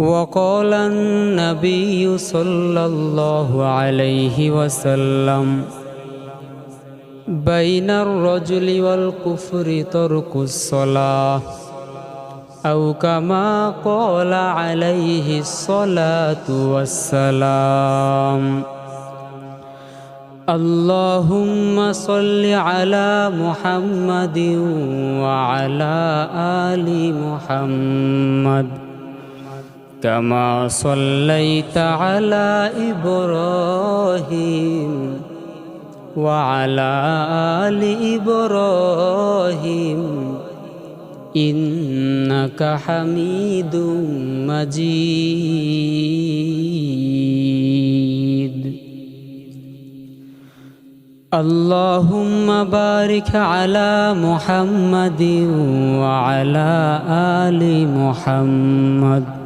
وقال النبي صلى الله عليه وسلم بين الرجل والكفر ترك الصلاة أو كما قال عليه الصلاة والسلام. اللهم صل على محمد وعلى آل محمد كما صليت على إبراهيم وعلى آل إبراهيم إنك حميد مجيد. اللهم بارك على محمد وعلى آل محمد